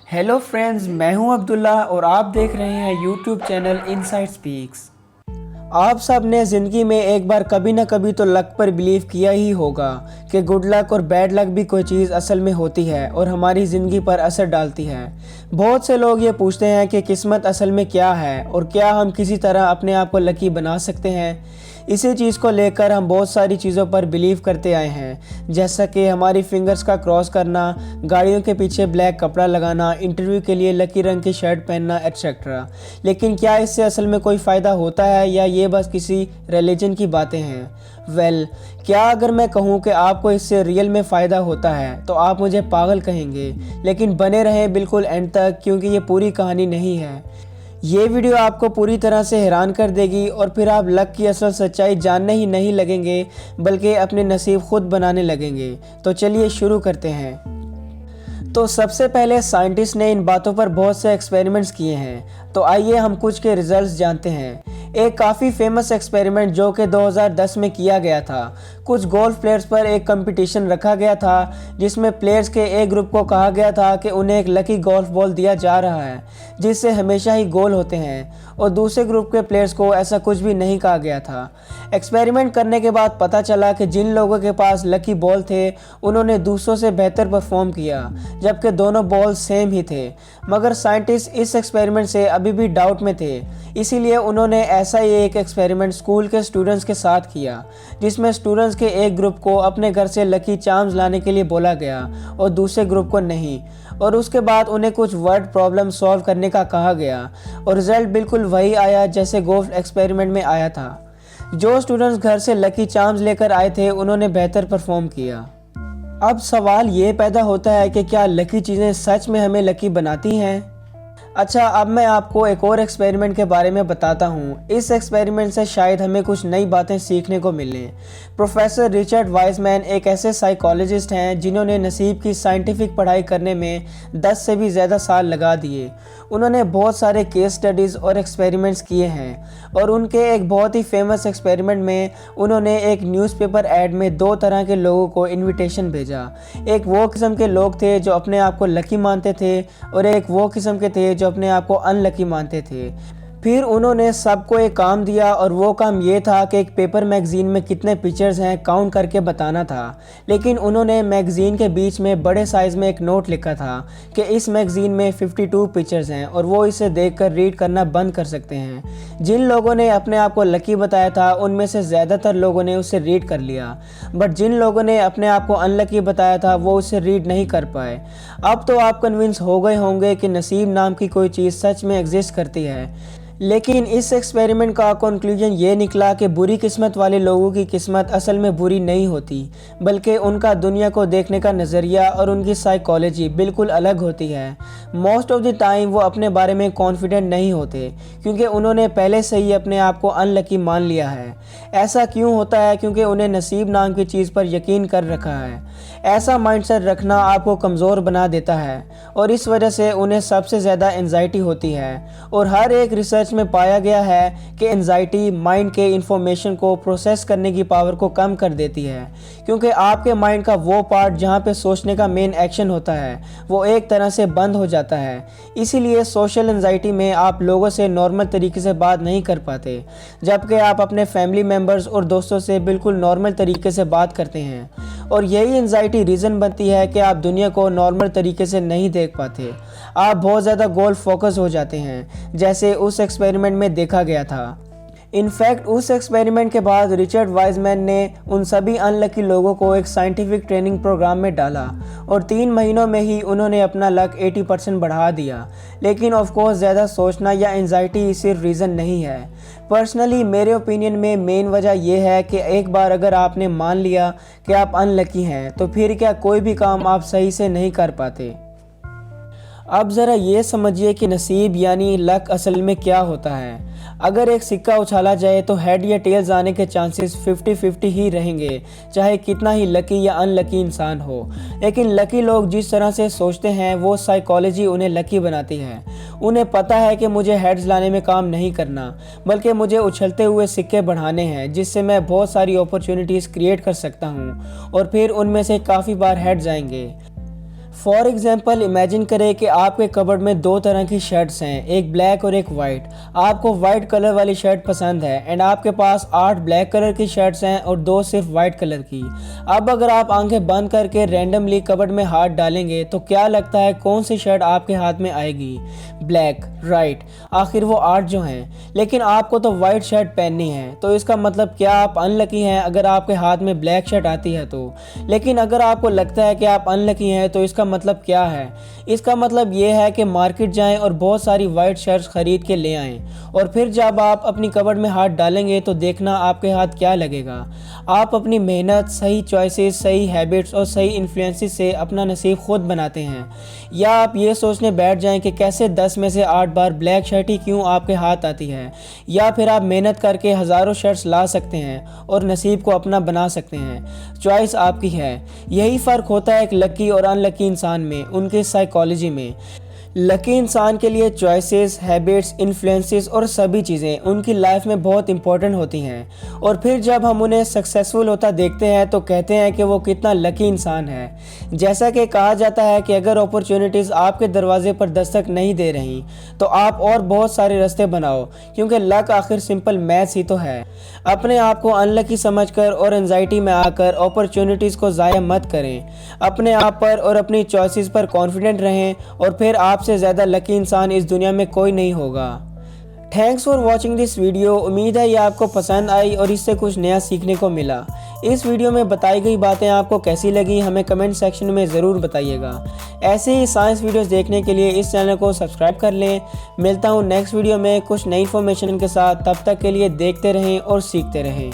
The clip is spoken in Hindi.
हेलो फ्रेंड्स, मैं हूं अब्दुल्ला और आप देख रहे हैं यूट्यूब चैनल इनसाइड स्पीक्स। आप सब ने ज़िंदगी में एक बार कभी ना कभी तो लक पर बिलीव किया ही होगा कि गुड लक और बैड लक भी कोई चीज़ असल में होती है और हमारी ज़िंदगी पर असर डालती है। बहुत से लोग ये पूछते हैं कि किस्मत असल में क्या है और क्या हम किसी तरह अपने आप को लकी बना सकते हैं। इसी चीज़ को लेकर हम बहुत सारी चीज़ों पर बिलीव करते आए हैं, जैसा कि हमारी फिंगर्स का क्रॉस करना, गाड़ियों के पीछे ब्लैक कपड़ा लगाना, इंटरव्यू के लिए लकी रंग की शर्ट पहनना एट्सेट्रा। लेकिन क्या इससे असल में कोई फ़ायदा होता है या ये बस किसी रिलीजन की बातें हैं? क्या अगर मैं कहूँ कि आपको इससे रियल में फ़ायदा होता है तो आप मुझे पागल कहेंगे, लेकिन बने रहें बिल्कुल एंड तक, क्योंकि ये पूरी कहानी नहीं है। ये वीडियो आपको पूरी तरह से हैरान कर देगी और फिर आप लक की असल सच्चाई जानने ही नहीं लगेंगे, बल्कि अपने नसीब खुद बनाने लगेंगे। तो चलिए शुरू करते हैं। तो सबसे पहले साइंटिस्ट ने इन बातों पर बहुत से एक्सपेरिमेंट्स किए हैं, तो आइए हम कुछ के रिजल्ट्स जानते हैं। एक काफ़ी फेमस एक्सपेरिमेंट जो कि 2010 में किया गया था। कुछ गोल्फ प्लेयर्स पर एक कंपटीशन रखा गया था, जिसमें प्लेयर्स के एक ग्रुप को कहा गया था कि उन्हें एक लकी गोल्फ बॉल दिया जा रहा है जिससे हमेशा ही गोल होते हैं, और दूसरे ग्रुप के प्लेयर्स को ऐसा कुछ भी नहीं कहा गया था। एक्सपेरिमेंट करने के बाद पता चला कि जिन लोगों के पास लकी बॉल थे उन्होंने दूसरों से बेहतर परफॉर्म किया, जबकि दोनों बॉल सेम ही थे। मगर साइंटिस्ट इस एक्सपेरिमेंट से अभी भी डाउट में थे, इसीलिए उन्होंने ऐसा ही एक एक्सपेरिमेंट स्कूल के स्टूडेंट्स के साथ किया, जिसमें स्टूडेंट्स के एक ग्रुप को अपने घर से लकी चार्म्स लाने के लिए बोला गया और दूसरे ग्रुप को नहीं, और उसके बाद उन्हें कुछ वर्ड प्रॉब्लम सॉल्व करने का कहा गया, और रिजल्ट बिल्कुल वही आया जैसे गोल्फ एक्सपेरिमेंट में आया था। जो स्टूडेंट्स घर से लकी चार्म्स लेकर आए थे उन्होंने बेहतर परफॉर्म किया। अब सवाल ये पैदा होता है कि क्या लकी चीज़ें सच में हमें लकी बनाती हैं? अच्छा, अब मैं आपको एक और एक्सपेरिमेंट के बारे में बताता हूँ। इस एक्सपेरिमेंट से शायद हमें कुछ नई बातें सीखने को मिलें। प्रोफेसर रिचर्ड वाइसमैन एक ऐसे साइकोलॉजिस्ट हैं जिन्होंने नसीब की साइंटिफिक पढ़ाई करने में 10 से भी ज़्यादा साल लगा दिए। उन्होंने बहुत सारे केस स्टडीज़ और एक्सपेरिमेंट्स किए हैं, और उनके एक बहुत ही फेमस एक्सपेरिमेंट में उन्होंने एक न्यूज़पेपर ऐड में दो तरह के लोगों को इनविटेशन भेजा। एक वो किस्म के लोग थे जो अपने आप को लकी मानते थे, और एक वो किस्म के थे जो अपने आप को अनलकी मानते थे। फिर उन्होंने सबको एक काम दिया, और वो काम ये था कि एक पेपर मैगज़ीन में कितने पिक्चर्स हैं काउंट करके बताना था। लेकिन उन्होंने मैगज़ीन के बीच में बड़े साइज़ में एक नोट लिखा था कि इस मैगज़ीन में 52 पिक्चर्स हैं और वो इसे देखकर रीड करना बंद कर सकते हैं। जिन लोगों ने अपने आप को लकी बताया था उनमें से ज़्यादातर लोगों ने उसे रीड कर लिया, बट जिन लोगों ने अपने आप को अनलकी बताया था वो उसे रीड नहीं कर पाए। अब तो आप कन्विंस हो गए होंगे कि नसीब नाम की कोई चीज़ सच में एग्जिस्ट करती है। लेकिन इस एक्सपेरिमेंट का कंक्लूजन ये निकला कि बुरी किस्मत वाले लोगों की किस्मत असल में बुरी नहीं होती, बल्कि उनका दुनिया को देखने का नज़रिया और उनकी साइकोलॉजी बिल्कुल अलग होती है। मोस्ट ऑफ द टाइम वो अपने बारे में कॉन्फिडेंट नहीं होते, क्योंकि उन्होंने पहले से ही अपने आप को अनलकी मान लिया है। ऐसा क्यों होता है? क्योंकि उन्हें नसीब नाम की चीज़ पर यकीन कर रखा है। ऐसा माइंडसेट रखना आपको कमज़ोर बना देता है, और इस वजह से उन्हें सबसे ज़्यादा एंजाइटी होती है। और हर एक रिसर्च में पाया गया है कि एंजाइटी माइंड के इंफॉर्मेशन को प्रोसेस करने की पावर को कम कर देती है, क्योंकि आपके माइंड का वो पार्ट जहाँ पे सोचने का मेन एक्शन होता है वो एक तरह से बंद हो जाता है। इसीलिए सोशल एंजाइटी में आप लोगों से नॉर्मल तरीके से बात नहीं कर पाते, जबकि आप अपने फैमिली मेम्बर्स और दोस्तों से बिल्कुल नॉर्मल तरीके से बात करते हैं। और यही एंजाइटी रीज़न बनती है कि आप दुनिया को नॉर्मल तरीके से नहीं देख पाते। आप बहुत ज़्यादा गोल फोकस हो जाते हैं, जैसे उस एक्सपेरिमेंट में देखा गया था। इनफैक्ट उस एक्सपेरिमेंट के बाद रिचर्ड वाइसमैन ने उन सभी अनलकी लोगों को एक साइंटिफिक ट्रेनिंग प्रोग्राम में डाला, और 3 महीनों में ही उन्होंने अपना लक 80% बढ़ा दिया। लेकिन ऑफ कोर्स ज़्यादा सोचना या एंजाइटी सिर्फ रीज़न नहीं है। पर्सनली मेरे ओपिनियन में मेन वजह यह है कि एक बार अगर आपने मान लिया कि आप अनलकी हैं तो फिर क्या कोई भी काम आप सही से नहीं कर पाते। अब ज़रा ये समझिए कि नसीब यानी लक असल में क्या होता है। अगर एक सिक्का उछाला जाए तो हेड या टेल्स आने के चांसेस 50-50 ही रहेंगे, चाहे कितना ही लकी या अनलकी इंसान हो। लेकिन लकी लोग जिस तरह से सोचते हैं वो साइकोलॉजी उन्हें लकी बनाती है। उन्हें पता है कि मुझे हेड्स लाने में काम नहीं करना, बल्कि मुझे उछलते हुए सिक्के बढ़ाने हैं, जिससे मैं बहुत सारी अपॉर्चुनिटीज़ क्रिएट कर सकता हूँ, और फिर उनमें से काफ़ी बार हेड्स आएंगे। फॉर एग्जाम्पल इमेजिन करें कि आपके कबर्ड में दो तरह की शर्ट्स हैं, एक ब्लैक और एक वाइट। आपको वाइट कलर वाली शर्ट पसंद है एंड आपके पास 8 ब्लैक कलर की शर्ट्स हैं और 2 सिर्फ वाइट कलर की। अब अगर आप आंखें बंद करके रैंडमली कबर्ड में हाथ डालेंगे तो क्या लगता है कौन सी शर्ट आपके हाथ में आएगी? Black, right. आखिर वो 8 जो हैं, लेकिन आपको तो वाइट शर्ट पहननी है, तो इसका मतलब क्या आप अनलकी हैं अगर आपके हाथ में ब्लैक शर्ट आती है तो। लेकिन अगर आपको लगता है कि आप अनलकी हैं तो इसका मतलब क्या है? इसका मतलब ये है कि मार्केट जाएं और बहुत सारी वाइट शर्ट्स खरीद के ले आएं और फिर जब आप अपनी कबर्ड में हाथ डालेंगे तो देखना आपके हाथ क्या लगेगा। आप अपनी मेहनत, सही चॉइसेस, सही हैबिट्स और सही इन्फ्लुएंसेस से अपना नसीब खुद बनाते हैं। या आप ये सोचने बैठ जाएं कि कैसे 10 में से 8 बार ब्लैक शर्ट ही क्यों आपके हाथ आती है। या फिर आप मेहनत करके हज़ारों शर्ट्स ला सकते हैं और नसीब को अपना बना सकते हैं। चॉइस आपकी है। यही फ़र्क होता है एक लकी और अनलकी इंसान में, उनके साइकोलॉजी में। लकी इंसान के लिए चॉइसेस, हैबिट्स, इन्फ्लुएंसेस और सभी चीज़ें उनकी लाइफ में बहुत इंपॉर्टेंट होती हैं और फिर जब हम उन्हें सक्सेसफुल होता देखते हैं तो कहते हैं कि वो कितना लकी इंसान है। जैसा कि कहा जाता है कि अगर अपॉर्चुनिटीज़ आपके दरवाजे पर दस्तक नहीं दे रही तो आप और बहुत सारे रास्ते बनाओ, क्योंकि लक आखिर सिंपल मैथ्स ही तो है। अपने आप को अनलकी समझकर और एंजाइटी में आकर अपॉर्चुनिटीज़ को ज़ाया मत करें। अपने आप पर और अपनी चॉइसेस पर कॉन्फिडेंट रहें और फिर आपसे ज़्यादा लकी इंसान इस दुनिया में कोई नहीं होगा। Thanks for watching this video. उम्मीद है ये आपको पसंद आई और इससे कुछ नया सीखने को मिला। इस वीडियो में बताई गई बातें आपको कैसी लगी हमें कमेंट सेक्शन में ज़रूर बताइएगा। ऐसे ही साइंस वीडियोस देखने के लिए इस चैनल को सब्सक्राइब कर लें। मिलता हूँ नेक्स्ट वीडियो में कुछ नई इन्फॉर्मेशन के साथ। तब तक के लिए देखते रहें और सीखते रहें।